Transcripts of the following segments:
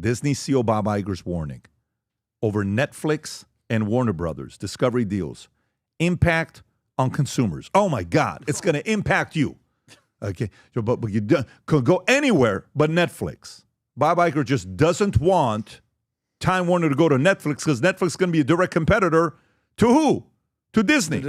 Disney CEO Bob Iger's warning over Netflix and Warner Brothers Discovery deals. Impact on consumers. Oh, my God. It's going to impact you. Okay, but you could go anywhere but Netflix. Bob Iger just doesn't want Time Warner to go to Netflix because Netflix is going to be a direct competitor to who? To Disney.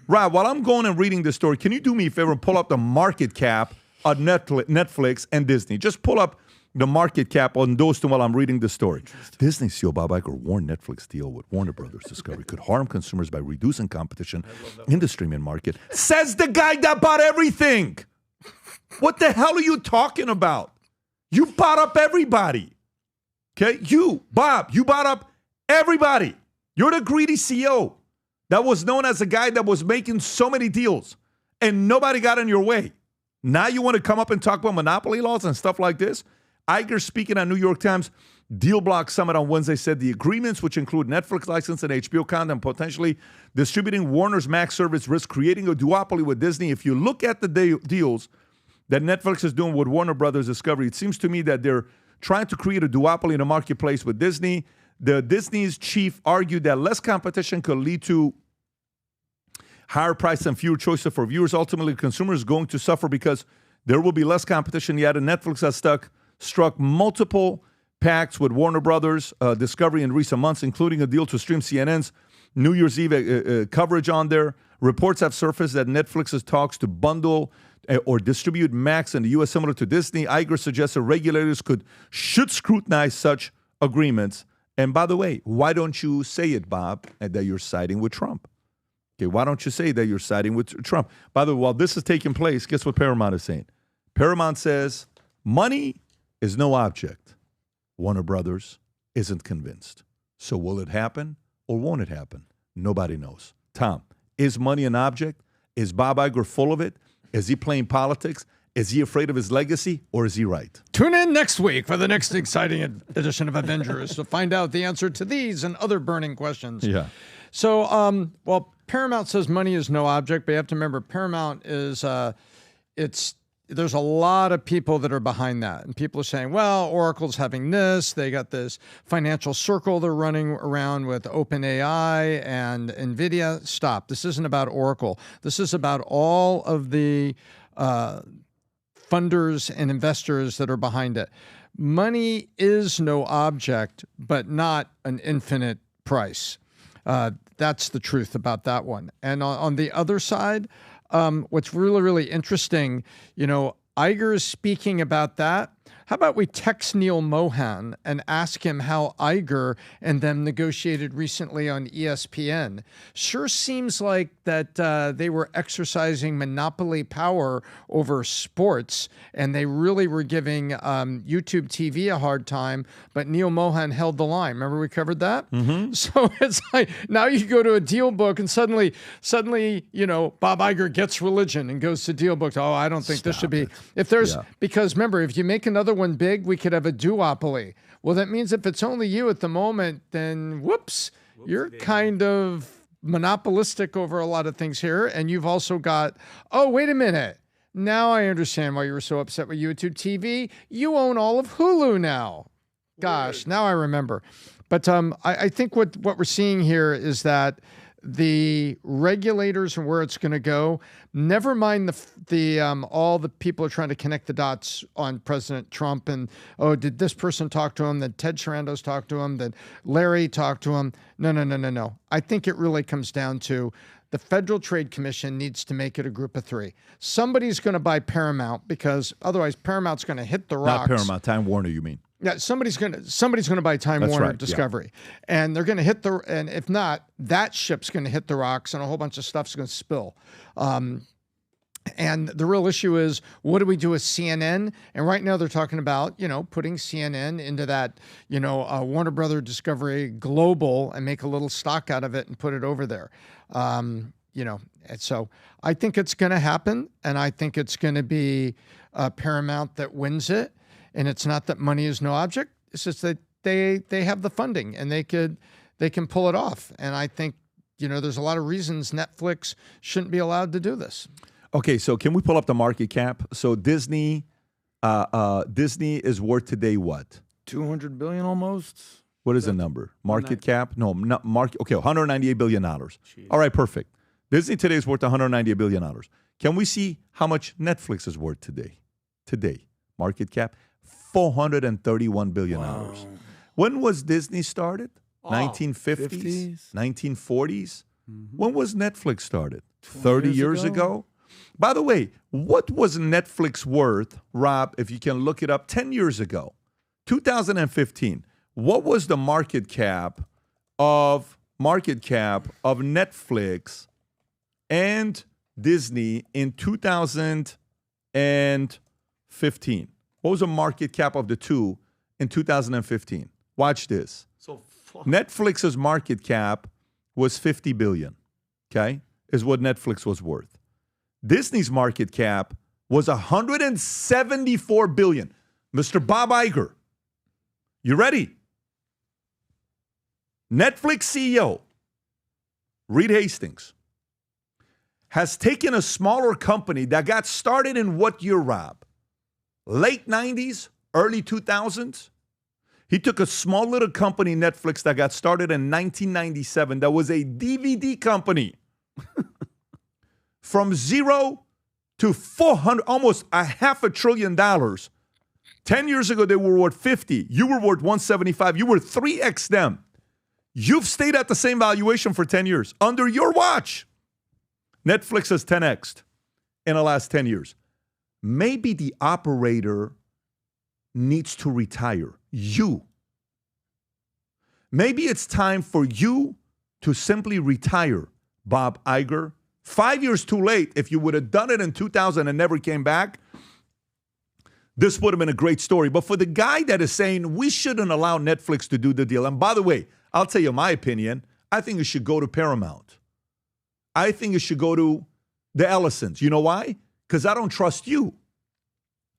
Right. While I'm going and reading this story, can you do me a favor and pull up the market cap of Netflix and Disney? Just pull up the market cap on those two while I'm reading the story. Disney CEO Bob Iger warned Netflix deal with Warner Brothers Discovery could harm consumers by reducing competition in the streaming market. Says the guy that bought everything. What the hell are you talking about? You bought up everybody. Okay? You, Bob, you bought up everybody. You're the greedy CEO that was known as a guy that was making so many deals and nobody got in your way. Now you want to come up and talk about monopoly laws and stuff like this? Iger, speaking at New York Times Deal Block Summit on Wednesday, said the agreements, which include Netflix license and HBO content, potentially distributing Warner's Max service, risk creating a duopoly with Disney. If you look at the deals that Netflix is doing with Warner Brothers Discovery, it seems to me that they're trying to create a duopoly in the marketplace with Disney. The Disney's chief argued that less competition could lead to higher price and fewer choices for viewers. Ultimately, consumers are going to suffer because there will be less competition. Yet, Netflix has struck multiple pacts with Warner Brothers Discovery in recent months, including a deal to stream CNN's New Year's Eve coverage on there. Reports have surfaced that Netflix's talks to bundle or distribute Max in the U.S. similar to Disney. Iger suggested regulators should scrutinize such agreements. And by the way, why don't you say it, Bob, that you're siding with Trump? Okay, why don't you say that you're siding with Trump? By the way, while this is taking place, guess what Paramount is saying? Paramount says money is no object. Warner Brothers isn't convinced. So will it happen or won't it happen? Nobody knows. Tom, is money an object? Is Bob Iger full of it? Is he playing politics? Is he afraid of his legacy, or is he right? Tune in next week for the next exciting edition of Avengers to find out the answer to these and other burning questions. Yeah. So, well, Paramount says money is no object, but you have to remember Paramount is, there's a lot of people that are behind that. And people are saying, well, Oracle's having this. They got this financial circle they're running around with OpenAI and NVIDIA. Stop. This isn't about Oracle. This is about all of the funders and investors that are behind it. Money is no object, but not an infinite price. That's the truth about that one. And on the other side, what's really, really interesting, Iger is speaking about that. How about we text Neil Mohan and ask him how Iger and them negotiated recently on ESPN? Sure seems like that they were exercising monopoly power over sports, and they really were giving YouTube TV a hard time, but Neil Mohan held the line. Remember we covered that? Mm-hmm. So it's like now you go to a deal book and suddenly, Bob Iger gets religion and goes to deal book. Oh, I don't think this should be. If there's because remember, if you make another one big, we could have a duopoly. Well, that means if it's only you at the moment, then whoops, you're kind of monopolistic over a lot of things here. And you've also got, oh, wait a minute. Now I understand why you were so upset with YouTube TV. You own all of Hulu now. Gosh, now I remember. But I think what we're seeing here is that the regulators and where it's going to go, never mind the all the people are trying to connect the dots on President Trump and, oh, did this person talk to him? Then Ted Sarandos talked to him? Then Larry talked to him? No. I think it really comes down to the Federal Trade Commission needs to make it a group of three. Somebody's going to buy Paramount because otherwise Paramount's going to hit the rocks. Not Paramount, Time Warner, you mean? Yeah, somebody's gonna buy Time Warner Discovery, and they're gonna hit and if not, that ship's gonna hit the rocks, and a whole bunch of stuff's gonna spill. And the real issue is, what do we do with CNN? And right now they're talking about, putting CNN into that, Warner Brother Discovery Global and make a little stock out of it and put it over there. And so I think it's going to happen, and I think it's going to be Paramount that wins it. And it's not that money is no object. It's just that they have the funding and they can pull it off. And I think, there's a lot of reasons Netflix shouldn't be allowed to do this. Okay, so can we pull up the market cap? So Disney is worth today what? 200 billion almost. What is the number? Market cap? No, not market. Okay, $198 billion. All right, perfect. Disney today is worth $198 billion. Can we see how much Netflix is worth today? Today, market cap, $431 billion. Wow. When was Disney started? Oh, 1950s? 50s? 1940s? Mm-hmm. When was Netflix started? 30 years ago? By the way, what was Netflix worth, Rob, if you can look it up, 10 years ago? 2015. What was the market cap of Netflix and Disney in 2015? What was the market cap of the two in 2015? Watch this. So Netflix's market cap was $50 billion, okay, is what Netflix was worth. Disney's market cap was $174 billion. Mr. Bob Iger, you ready? Netflix CEO, Reed Hastings, has taken a smaller company that got started in what year, Rob? Late 90s, early 2000s? He took a small little company, Netflix, that got started in 1997 that was a DVD company. From zero to 400, almost a $500 billion. 10 years ago, they were worth 50. You were worth 175. You were 3x them. You've stayed at the same valuation for 10 years. Under your watch, Netflix has 10x'd in the last 10 years. Maybe the operator needs to retire. You. Maybe it's time for you to simply retire, Bob Iger. 5 years too late. If you would have done it in 2000 and never came back, this would have been a great story. But for the guy that is saying we shouldn't allow Netflix to do the deal, and by the way, I'll tell you my opinion, I think it should go to Paramount. I think it should go to the Ellisons. You know why? Because I don't trust you.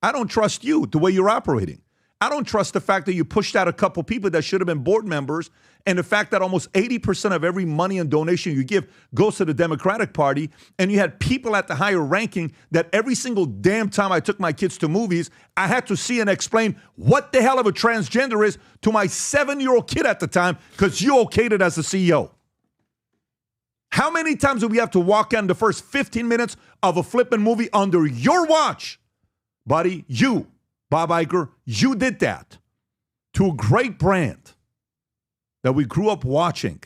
I don't trust you, the way you're operating. I don't trust the fact that you pushed out a couple people that should have been board members, and the fact that almost 80% of every money and donation you give goes to the Democratic Party, and you had people at the higher ranking that every single damn time I took my kids to movies, I had to see and explain what the hell of a transgender is to my 7-year-old kid at the time because you okayed it as the CEO. How many times do we have to walk in the first 15 minutes of a flipping movie under your watch? Buddy, you, Bob Iger, you did that to a great brand that we grew up watching.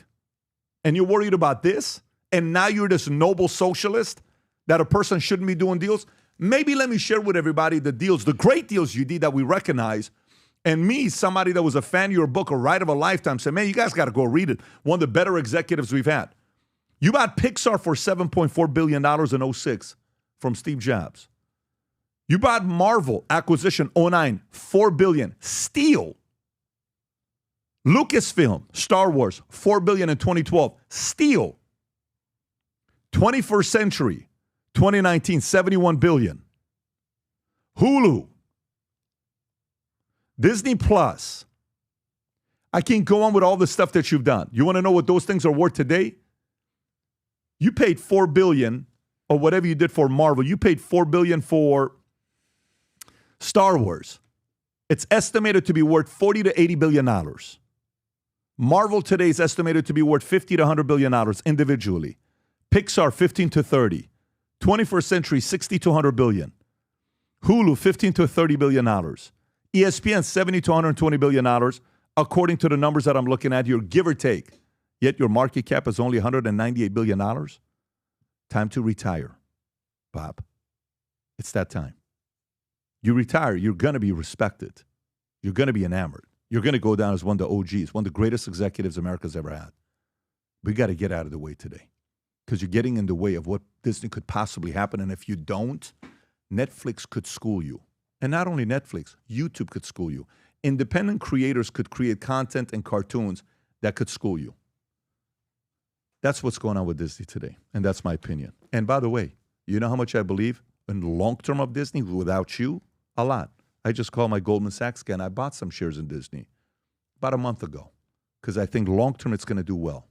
And you're worried about this? And now you're this noble socialist that a person shouldn't be doing deals? Maybe let me share with everybody the deals, the great deals you did that we recognize. And me, somebody that was a fan of your book, A Ride of a Lifetime, said, man, you guys got to go read it. One of the better executives we've had. You bought Pixar for $7.4 billion in 2006 from Steve Jobs. You bought Marvel, acquisition 2009, $4 billion. Steal. Lucasfilm, Star Wars, $4 billion in 2012. Steal. 21st Century, 2019, $71 billion. Hulu. Disney Plus. I can't go on with all the stuff that you've done. You want to know what those things are worth today? You paid $4 billion, or whatever you did for Marvel. You paid $4 billion for Star Wars. It's estimated to be worth $40 to $80 billion. Marvel today is estimated to be worth $50 to $100 billion individually. Pixar, 15 to 30. 21st Century, 60 to 100 billion. Hulu, 15 to 30 billion dollars. ESPN, 70 to 120 billion dollars, according to the numbers that I'm looking at here, give or take. Yet your market cap is only $198 billion. Time to retire, Bob. It's that time. You retire, you're going to be respected. You're going to be enamored. You're going to go down as one of the OGs, one of the greatest executives America's ever had. We got to get out of the way today because you're getting in the way of what Disney could possibly happen. And if you don't, Netflix could school you. And not only Netflix, YouTube could school you. Independent creators could create content and cartoons that could school you. That's what's going on with Disney today. And that's my opinion. And by the way, you know how much I believe in the long term of Disney without you? A lot. I just called my Goldman Sachs guy and I bought some shares in Disney about a month ago because I think long term it's going to do well.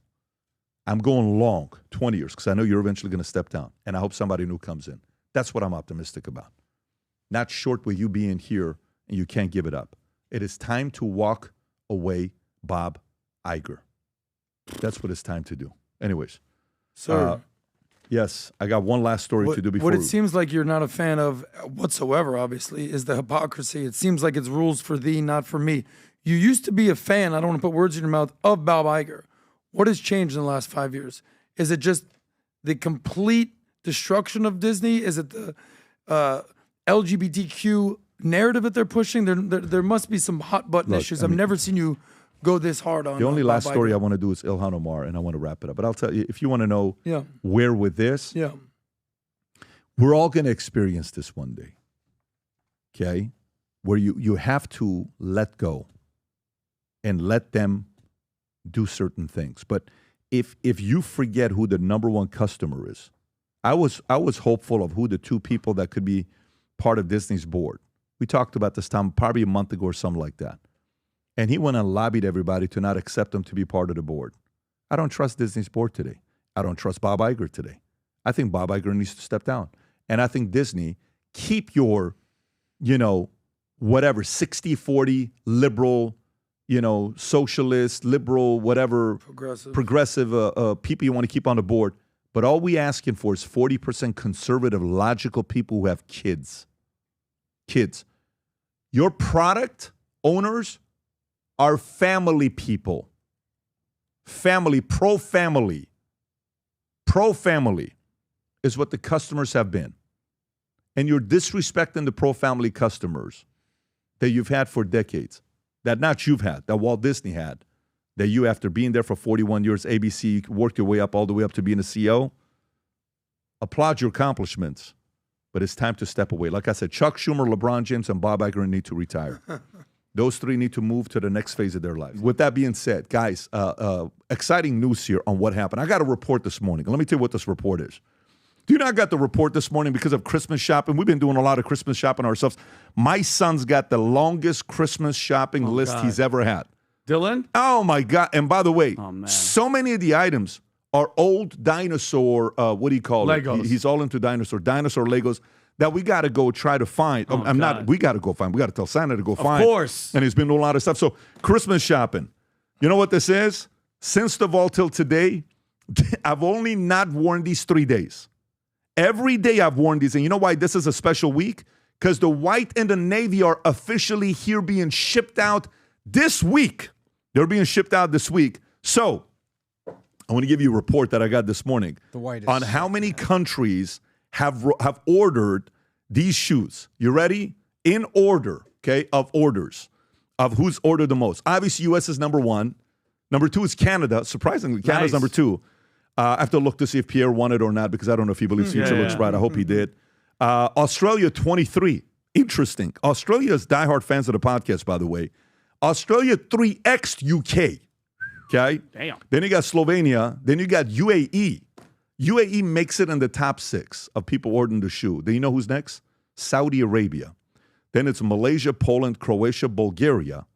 I'm going long, 20 years, because I know you're eventually going to step down. And I hope somebody new comes in. That's what I'm optimistic about. Not short with you being here and you can't give it up. It is time to walk away, Bob Iger. That's what it's time to do. Anyways. Sir. Yes, I got one last story to do before. What it seems like you're not a fan of whatsoever, obviously, is the hypocrisy. It seems like it's rules for thee, not for me. You used to be a fan, I don't want to put words in your mouth, of Bob Iger. What has changed in the last 5 years? Is it just the complete destruction of Disney? Is it the LGBTQ narrative that they're pushing? There must be some hot button issues. I've never seen you go this hard on. The only last Bob story Iger. I want to do is Ilhan Omar, and I want to wrap it up. But I'll tell you, if you want to know where with this, we're all going to experience this one day, okay? Where you have to let go and let them do certain things. But if you forget who the number one customer is, I was hopeful of who the two people that could be part of Disney's board. We talked about this time probably a month ago or something like that. And he went and lobbied everybody to not accept him to be part of the board. I don't trust Disney's board today. I don't trust Bob Iger today. I think Bob Iger needs to step down. And I think Disney, keep your, whatever, 60-40 liberal, socialist, liberal, whatever, progressive people you want to keep on the board. But all we asking for is 40% conservative, logical people who have kids. Kids. Your product owners are family people. Family, pro-family. Pro-family is what the customers have been. And you're disrespecting the pro-family customers that you've had for decades. That not you've had, that Walt Disney had. That you, after being there for 41 years, ABC, worked your way up all the way up to being a CEO. Applaud your accomplishments. But it's time to step away. Like I said, Chuck Schumer, LeBron James, and Bob Iger need to retire. Those three need to move to the next phase of their lives. With that being said, guys, exciting news here on what happened. I got a report this morning. Let me tell you what this report is. Do you know I got the report this morning because of Christmas shopping? We've been doing a lot of Christmas shopping ourselves. My son's got the longest Christmas shopping list he's ever had. Dylan? Oh, my God. And by the way, so many of the items are old dinosaur, what do you call Legos. it? He's all into dinosaur Legos that we got to go try to find. We got to go find. We got to tell Santa to go find. Of course. And he's been doing a lot of stuff. So Christmas shopping. You know what this is? Since the vault till today, I've only not worn these 3 days. Every day I've worn these. And you know why this is a special week? Because the white and the navy are officially here being shipped out this week. They're being shipped out this week. So I want to give you a report that I got this morning on how many countries have ordered these shoes. You ready? In order, okay, of orders, of who's ordered the most. Obviously, U.S. is number one. Number two is Canada. Surprisingly, Canada's number two. I have to look to see if Pierre won it or not because I don't know if he believes future looks bright. I hope he did. Australia, 23. Interesting. Australia's diehard fans of the podcast, by the way. Australia 3X'd UK. Okay? Damn. Then you got Slovenia. Then you got UAE. UAE makes it in the top 6 of people ordering the shoe. Then you know who's next? Saudi Arabia. Then it's Malaysia, Poland, Croatia, Bulgaria.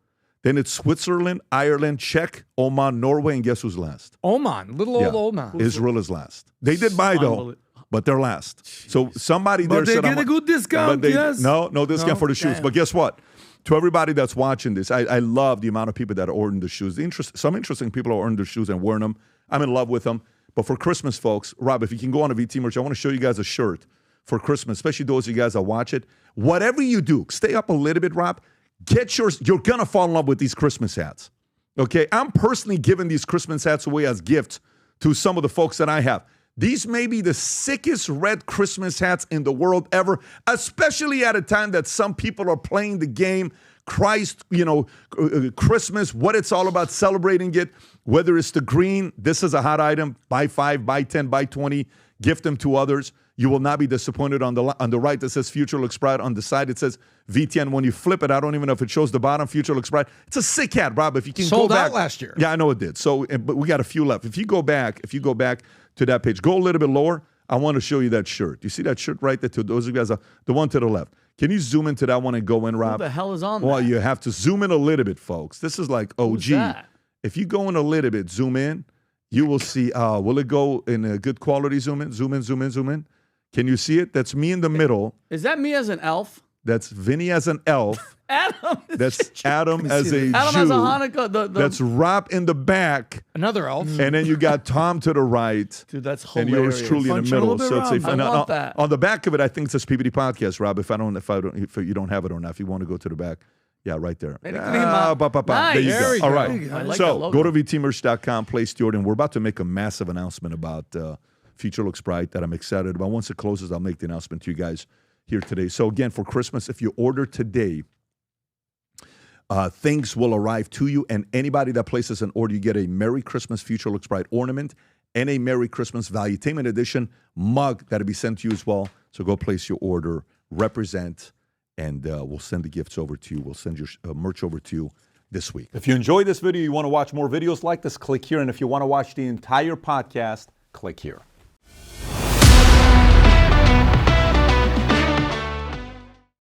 Then it's Switzerland, Ireland, Czech, Oman, Norway, and guess who's last? Oman. Little old Oman. Israel is last. They did buy, though, but they're last. Jeez. So somebody there said... But they get a good discount, yes. No discount for the shoes. Damn. But guess what? To everybody that's watching this, I love the amount of people that are ordering the shoes. Some interesting people are ordering the shoes and wearing them. I'm in love with them. But for Christmas, folks, Rob, if you can go on a VT merch, I want to show you guys a shirt for Christmas, especially those of you guys that watch it. Whatever you do, stay up a little bit, Rob. Get yours. You're going to fall in love with these Christmas hats. Okay? I'm personally giving these Christmas hats away as gifts to some of the folks that I have. These may be the sickest red Christmas hats in the world ever, especially at a time that some people are playing the game, Christ, Christmas, what it's all about, celebrating it, whether it's the green, this is a hot item, buy 5, buy 10, buy 20, gift them to others. You will not be disappointed. On the right, that says Future Looks Bright. On the side, it says VTN. When you flip it, I don't even know if it shows the bottom, Future Looks Bright. It's a sick hat, Rob. If you can Sold go back. out last year. Yeah, I know it did. So, but we got a few left. If you go back to that page, go a little bit lower. I want to show you that shirt. You see that shirt right there? To those of you guys, the one to the left. Can you zoom into that one and go in, Rob? Who the hell is on Well, that? you have to zoom in a little bit, folks. This is like OG. Who's that? If you go in a little bit, zoom in, you will see. Will it go in a good quality zoom in? Zoom in, zoom in, zoom in. Can you see it? That's me in the middle. Is that me as an elf? That's Vinny as an elf. Adam. That's Adam as a Adam Jew. has a Hanukkah. That's Rob in the back. Another elf. And then you got Tom to the right. Dude, that's And hilarious. yours truly in the Punch a little middle. bit So it's around. I want that. on the back of it, I think it says PBD Podcast, Rob. If you don't have it or not, if you want to go to the back. Yeah, right there. Nice. There you There we go. All go. right. There you go. I like that So logo. go to vtmerch.com, place the order, and we're about to make a massive announcement about Future Looks Bright that I'm excited about. Once it closes, I'll make the announcement to you guys here today. So again, for Christmas, if you order today, things will arrive to you, and anybody that places an order, you get a Merry Christmas Future Looks Bright ornament and a Merry Christmas Valuetainment Edition mug that'll be sent to you as well. So go place your order, represent, and we'll send the gifts over to you. We'll send your merch over to you this week. If you enjoyed this video, you want to watch more videos like this, click here. And if you want to watch the entire podcast, click here.